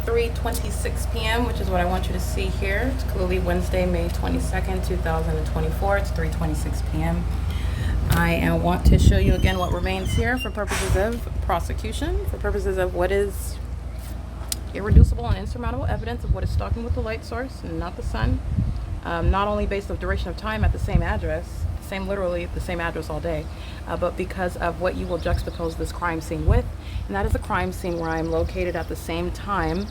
3:26 p.m., which is what I want you to see here. It's clearly Wednesday, May 22nd, 2024. It's 3:26 p.m. I want to show you again what remains here for purposes of prosecution, for purposes of what is irreducible and insurmountable evidence of what is stalking with the light source and not the sun, not only based on duration of time at the same address, literally the same address all day, but because of what you will juxtapose this crime scene with, and that is a crime scene where I am located at the same time,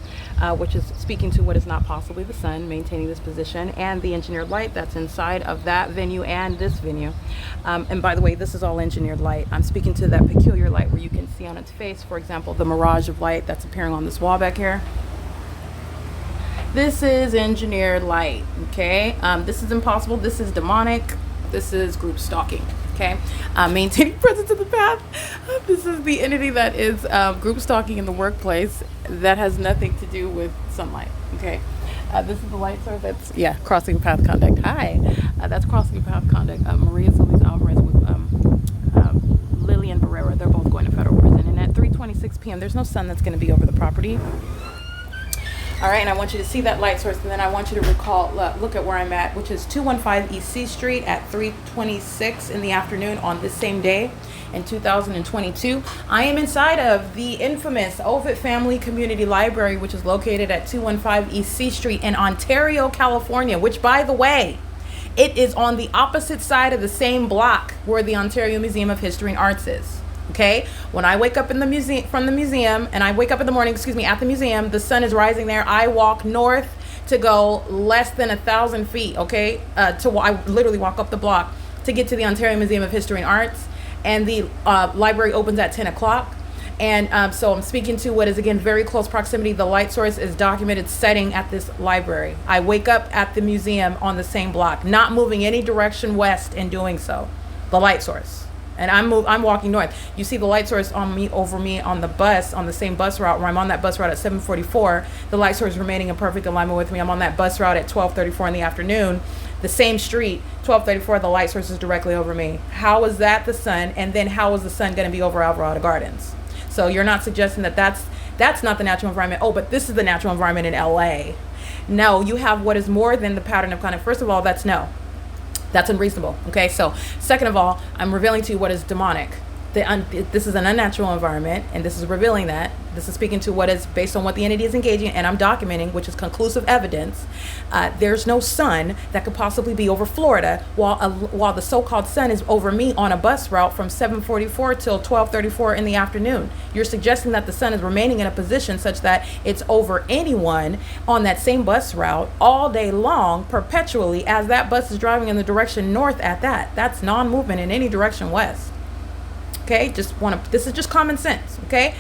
which is speaking to what is not possibly the sun, maintaining this position, and the engineered light that's inside of that venue and this venue. And by the way, this is all engineered light. I'm speaking to that peculiar light where you can see on its face, for example, the mirage of light that's appearing on this wall back here. This is engineered light, okay? This is impossible. This is demonic. This is group stalking, okay? Maintaining presence in the path. This is the entity that is group stalking in the workplace that has nothing to do with sunlight, okay? This is the light source that's, crossing path conduct. Hi, that's crossing path conduct. Maria Solis Alvarez with Lillian Barrera. They're both going to federal prison. And at 3:26 p.m., there's no sun that's going to be over the property. All right, and I want you to see that light source, and then I want you to recall, look at where I'm at, which is 215 East C Street at 3:26 in the afternoon on this same day in 2022. I am inside of the infamous Ovid Family Community Library, which is located at 215 East C Street in Ontario, California, which, by the way, it is on the opposite side of the same block where the Ontario Museum of History and Arts is. Okay, when I wake up in the museum, from the museum, and I wake up in the morning, at the museum, the sun is rising there. I walk north to go less than 1,000 feet, okay? I literally walk up the block to get to the Ontario Museum of History and Arts, and the library opens at 10 o'clock. And so I'm speaking to what is, again, very close proximity. The light source is documented setting at this library. I wake up at the museum on the same block, not moving any direction west in doing so. The light source. And I'm walking north. You see the light source over me on the bus, on the same bus route where I'm on that bus route at 7:44. The light source remaining in perfect alignment with me. I'm on that bus route at 12:34 in the afternoon. The same street, 12:34, the light source is directly over me. How is that the sun? And then how is the sun going to be over Alvarado Gardens? So you're not suggesting that that's not the natural environment. Oh, but this is the natural environment in LA. No, you have what is more than the pattern of conduct. First of all, that's unreasonable. Okay, so second of all, I'm revealing to you what is demonic. This is an unnatural environment, and this is revealing that. This is speaking to what is based on what the entity is engaging in, and I'm documenting, which is conclusive evidence. There's no sun that could possibly be over Florida, while the so-called sun is over me on a bus route from 7:44 till 12:34 in the afternoon. You're suggesting that the sun is remaining in a position such that it's over anyone on that same bus route all day long, perpetually, as that bus is driving in the direction north at that. That's non-movement in any direction west. Okay, this is just common sense, okay?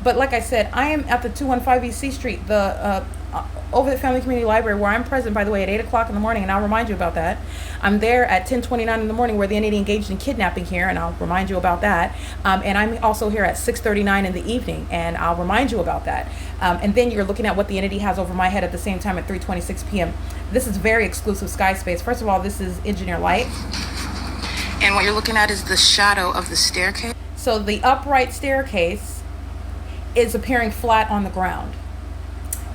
But like I said, I am at the 215 East C Street, the Ovid Family Community Library, where I'm present, by the way, at 8 o'clock in the morning, and I'll remind you about that. I'm there at 10:29 in the morning where the entity engaged in kidnapping here, and I'll remind you about that. And I'm also here at 6:39 in the evening, and I'll remind you about that. And then you're looking at what the entity has over my head at the same time at 3:26 p.m. This is very exclusive sky space. First of all, this is engineer light. And what you're looking at is the shadow of the staircase. So the upright staircase is appearing flat on the ground.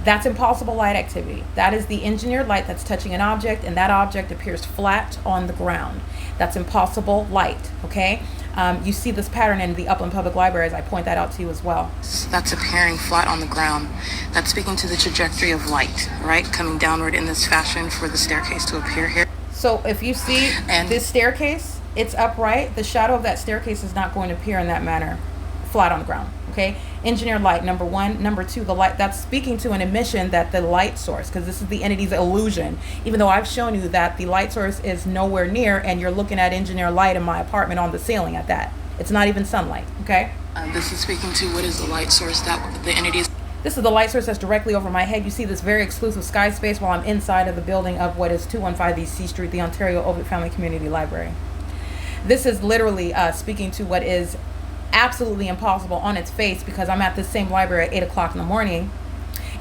That's impossible light activity. That is the engineered light that's touching an object, and that object appears flat on the ground. That's impossible light, okay? You see this pattern in the Upland Public Library, as I point that out to you as well. That's appearing flat on the ground. That's speaking to the trajectory of light, right? Coming downward in this fashion for the staircase to appear here. So if you see this staircase, it's upright. The shadow of that staircase is not going to appear in that manner, flat on the ground, okay? Engineered light, number one. Number two, the light, that's speaking to an admission that the light source, because this is the entity's illusion, even though I've shown you that the light source is nowhere near, and you're looking at engineered light in my apartment on the ceiling at that. It's not even sunlight, okay? This is speaking to what is the light source that the entity is. This is the light source that's directly over my head. You see this very exclusive sky space while I'm inside of the building of what is 215 East C Street, the Ontario Ovid Family Community Library. This is literally speaking to what is absolutely impossible on its face, because I'm at this same library at 8 o'clock in the morning.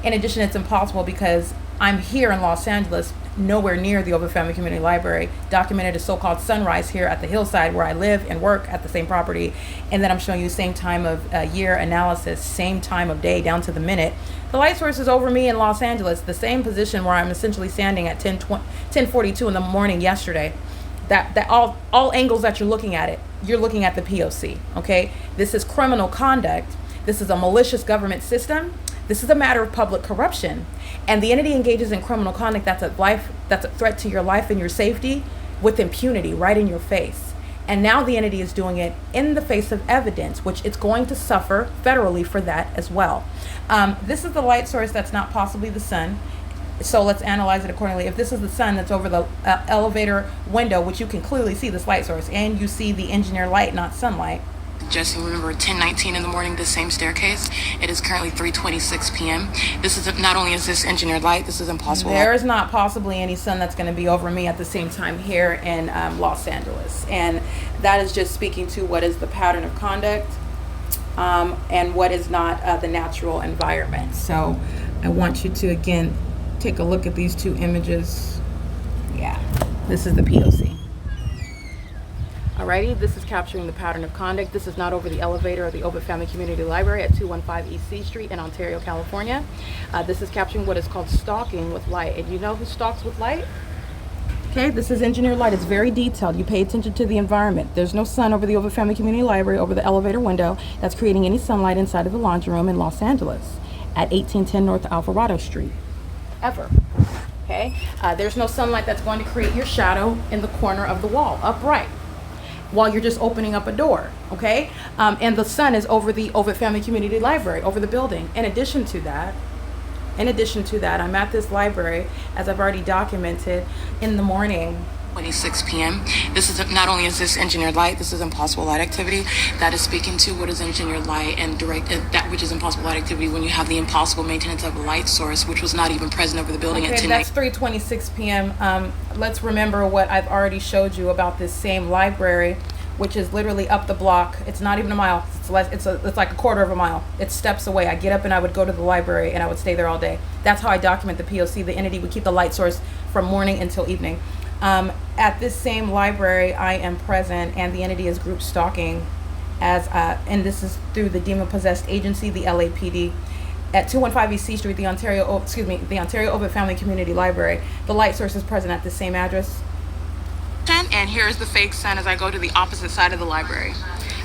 In addition, it's impossible because I'm here in Los Angeles nowhere near the Ovid Family Community Library, documented a so-called sunrise here at the hillside where I live and work at the same property. And then I'm showing you same time of year analysis, same time of day down to the minute. The light source is over me in Los Angeles, the same position where I'm essentially standing at 10:42 in the morning yesterday. That all angles that you're looking at it, you're looking at the P.O.C. Okay, this is criminal conduct. This is a malicious government system. This is a matter of public corruption, and the entity engages in criminal conduct that's a threat to your life and your safety with impunity right in your face. And now the entity is doing it in the face of evidence, which it's going to suffer federally for that as well. This is the light source that's not possibly the sun. So let's analyze it accordingly. If this is the sun that's over the elevator window, which you can clearly see this light source, and you see the engineer light, not sunlight. Jesse, remember 10:19 in the morning, this same staircase. It is currently 3:26 p.m. This is not only is this engineered light, this is impossible. There is not possibly any sun that's going to be over me at the same time here in Los Angeles, and that is just speaking to what is the pattern of conduct and what is not the natural environment. So I want you to again take a look at these two images. Yeah, this is the P.O.C. Alrighty, this is capturing the pattern of conduct. This is not over the elevator of the Ovid Family Community Library at 215 East C Street in Ontario, California. This is capturing what is called stalking with light. And you know who stalks with light? Okay, this is engineered light. It's very detailed. You pay attention to the environment. There's no sun over the Ovid Family Community Library over the elevator window that's creating any sunlight inside of the laundry room in Los Angeles at 1810 North Alvarado Street. Ever. Okay, there's no sunlight that's going to create your shadow in the corner of the wall, upright, while you're just opening up a door, okay? And the sun is over the Ovid Family Community Library, over the building. In addition to that, I'm at this library, as I've already documented, in the morning. 26 p.m. This is not only is this engineered light, this is impossible light activity. That is speaking to what is engineered light and direct that which is impossible light activity when you have the impossible maintenance of a light source, which was not even present over the building at 10. That's 3:26 p.m. Let's remember what I've already showed you about this same library, which is literally up the block. It's not even a mile. It's like a quarter of a mile. It's steps away. I get up and I would go to the library and I would stay there all day. That's how I document the P.O.C. The entity would keep the light source from morning until evening. At this same library, I am present, and the entity is group stalking, and this is through the demon-possessed agency, the LAPD, at 215 East C Street, the Ontario Ovid Family Community Library. The light source is present at the same address. And here is the fake sun as I go to the opposite side of the library.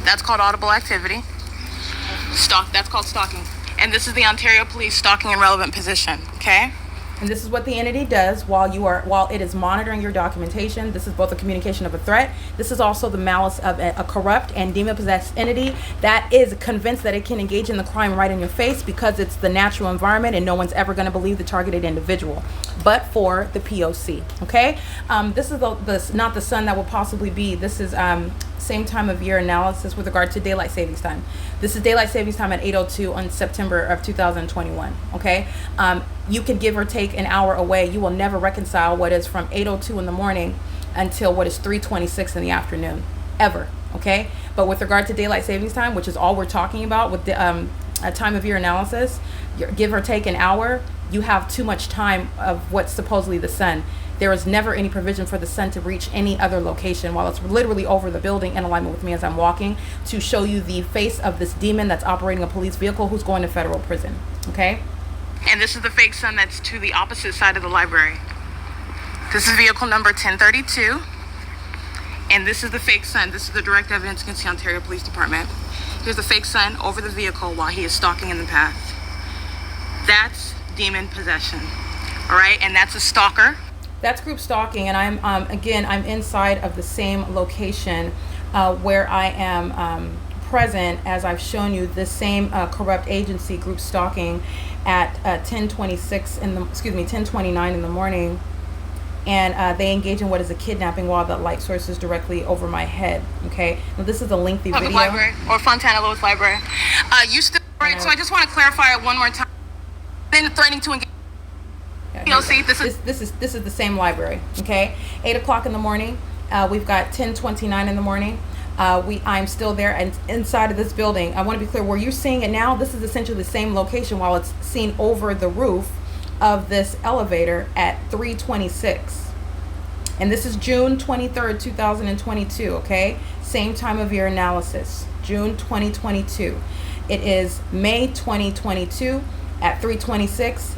That's called audible activity. That's called stalking. And this is the Ontario Police stalking in relevant position. Okay. And this is what the entity does while it is monitoring your documentation. This is both a communication of a threat. This is also the malice of a corrupt and demon-possessed entity that is convinced that it can engage in the crime right in your face because it's the natural environment and no one's ever going to believe the targeted individual, but for the P.O.C. Okay, this is not the sun that will possibly be. This is same time of year analysis with regard to daylight savings time. This is daylight savings time at 8:02 on September of 2021. Okay, you can give or take an hour away. You will never reconcile what is from 8:02 in the morning until what is 3:26 in the afternoon, ever. Okay, but with regard to daylight savings time, which is all we're talking about with the time of year analysis, give or take an hour, you have too much time of what's supposedly the sun. There is never any provision for the sun to reach any other location while it's literally over the building in alignment with me as I'm walking to show you the face of this demon that's operating a police vehicle who's going to federal prison. Okay? And this is the fake sun that's to the opposite side of the library. This is vehicle number 1032. And this is the fake sun. This is the direct evidence against the Ontario Police Department. Here's the fake sun over the vehicle while he is stalking in the path. That's demon possession. All right? And that's a stalker. That's group stalking, and I'm inside of the same location where I am present, as I've shown you, this same corrupt agency group stalking at 10:29 in the morning, and they engage in what is a kidnapping while the light source is directly over my head. Okay, now this is a lengthy Public video. Library or Fontana Lewis Library. You still right? So I just want to clarify it one more time. Then threatening to engage. P.O.C. This is the same library. Okay, 8 o'clock in the morning. We've got 10:29 in the morning. I'm still there and inside of this building. I want to be clear, where you're seeing it now, this is essentially the same location while it's seen over the roof of this elevator at 3:26. And this is June 23rd, 2022, okay? Same time of year analysis, June 2022. It is May 2022 at 3:26.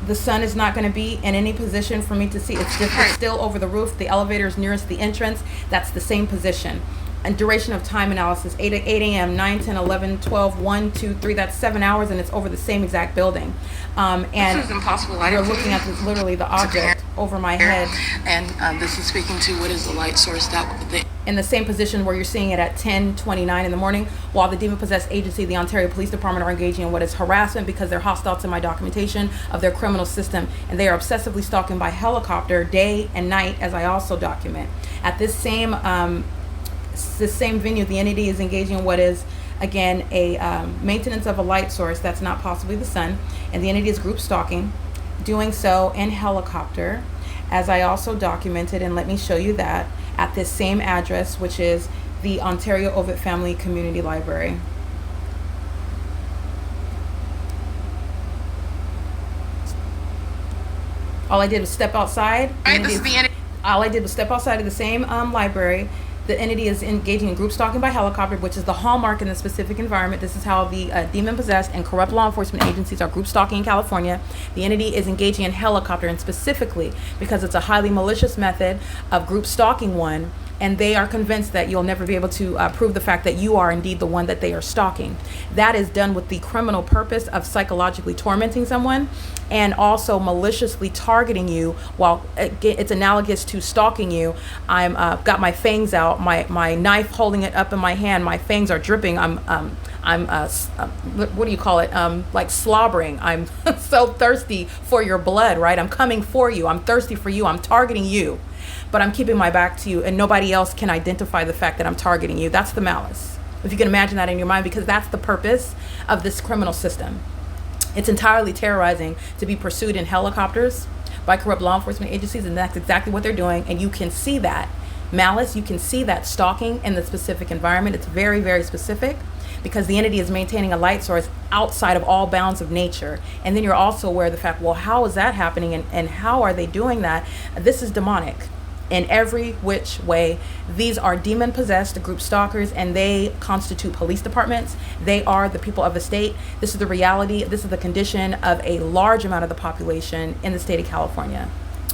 The sun is not going to be in any position for me to see. It's just still over the roof. The elevator is nearest the entrance. That's the same position. And duration of time analysis, 8 a.m., 9, 10, 11, 12, 1, 2, 3. That's 7 hours, and it's over the same exact building. And this is impossible light. You're looking at this, literally the object over my head. And this is speaking to what is the light source that in the same position where you're seeing it at 10:29 in the morning, while the demon-possessed agency, the Ontario Police Department, are engaging in what is harassment because they're hostile to my documentation of their criminal system, and they are obsessively stalking by helicopter day and night, as I also document. At this same venue, the entity is engaging in what is, again, a maintenance of a light source that's not possibly the sun, and the entity is group stalking, doing so in helicopter, as I also documented, and let me show you that, at this same address, which is the Ontario Ovid Family Community Library. All I did was step outside. All I did was step outside of the same library. The entity is engaging in group stalking by helicopter, which is the hallmark in the specific environment. This is how the demon-possessed and corrupt law enforcement agencies are group stalking in California. The entity is engaging in helicopter, and specifically because it's a highly malicious method of group stalking one, and they are convinced that you'll never be able to prove the fact that you are indeed the one that they are stalking. That is done with the criminal purpose of psychologically tormenting someone and also maliciously targeting you. While it's analogous to stalking you, I'm got my fangs out, my knife holding it up in my hand, my fangs are dripping. I'm what do you call it? Like slobbering. I'm so thirsty for your blood, right? I'm coming for you. I'm thirsty for you. I'm targeting you, but I'm keeping my back to you, and nobody else can identify the fact that I'm targeting you. That's the malice, if you can imagine that in your mind, because that's the purpose of this criminal system. It's entirely terrorizing to be pursued in helicopters by corrupt law enforcement agencies, and that's exactly what they're doing. And you can see that malice, you can see that stalking in the specific environment. It's very, very specific, because the entity is maintaining a light source outside of all bounds of nature. And then you're also aware of the fact, well, how is that happening, and how are they doing that? This is demonic in every which way. These are demon-possessed group stalkers, and they constitute police departments. They are the people of the state. This is the reality. This is the condition of a large amount of the population in the state of California.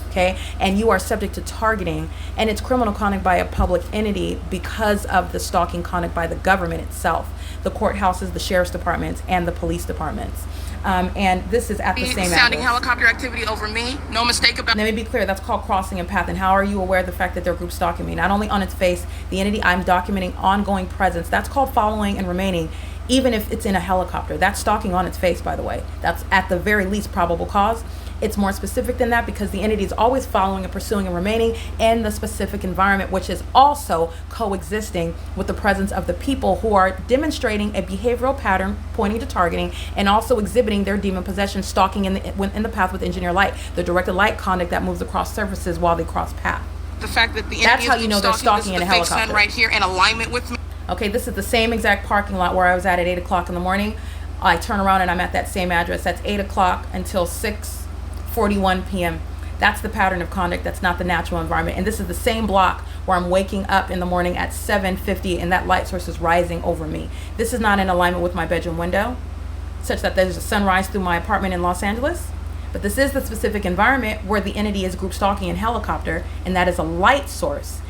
Okay, and you are subject to targeting, and it's criminal conduct by a public entity because of the stalking conduct by the government itself, the courthouses, the sheriff's departments, and the police departments. And this is at the same sounding address. Helicopter activity over me. No mistake about. Let me be clear. That's called crossing a path. And how are you aware of the fact that they're group stalking me? Not only on its face, the entity, I'm documenting ongoing presence. That's called following and remaining, even if it's in a helicopter. That's stalking on its face, by the way. That's at the very least probable cause. It's more specific than that, because the entity is always following and pursuing and remaining in the specific environment, which is also coexisting with the presence of the people who are demonstrating a behavioral pattern pointing to targeting, and also exhibiting their demon possession, stalking in the path with engineer light, the directed light conduct that moves across surfaces while they cross path. The fact that the that's how you know they're stalking in a helicopter. helicopter. Right here in alignment with me. Okay, this is the same exact parking lot where I was at 8 o'clock in the morning. I turn around and I'm at that same address. That's 8 o'clock until 6:41 p.m. That's the pattern of conduct. That's not the natural environment. And this is the same block where I'm waking up in the morning at 7:50, and that light source is rising over me. This is not in alignment with my bedroom window, such that there's a sunrise through my apartment in Los Angeles. But this is the specific environment where the entity is group stalking in helicopter, and that is a light source.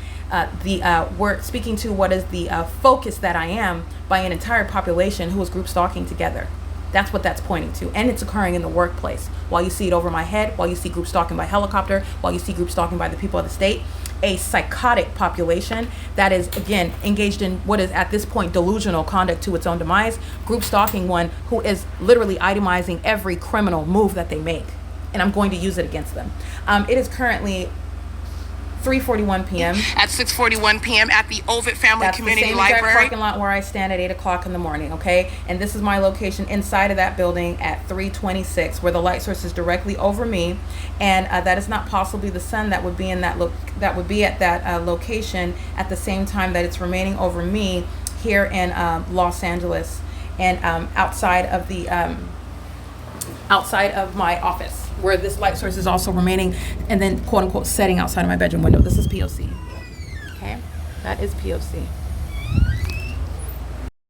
We're speaking to what is the focus that I am by an entire population who is group stalking together. That's what that's pointing to. And it's occurring in the workplace. While you see it over my head, while you see group stalking by helicopter, while you see group stalking by the people of the state, a psychotic population that is, again, engaged in what is at this point delusional conduct to its own demise, group stalking one who is literally itemizing every criminal move that they make. And I'm going to use it against them. It is currently 3:41 p.m. At 6:41 p.m. at the Ovid Family Community Library. That's the same exact parking lot where I stand at 8 o'clock in the morning, okay? And this is my location inside of that building at 3:26, where the light source is directly over me, and that is not possibly the sun that would be in that at that location at the same time that it's remaining over me here in Los Angeles, and outside of my office. where this light source is also remaining, and then quote unquote setting outside of my bedroom window. This is P.O.C. Okay, that is P.O.C.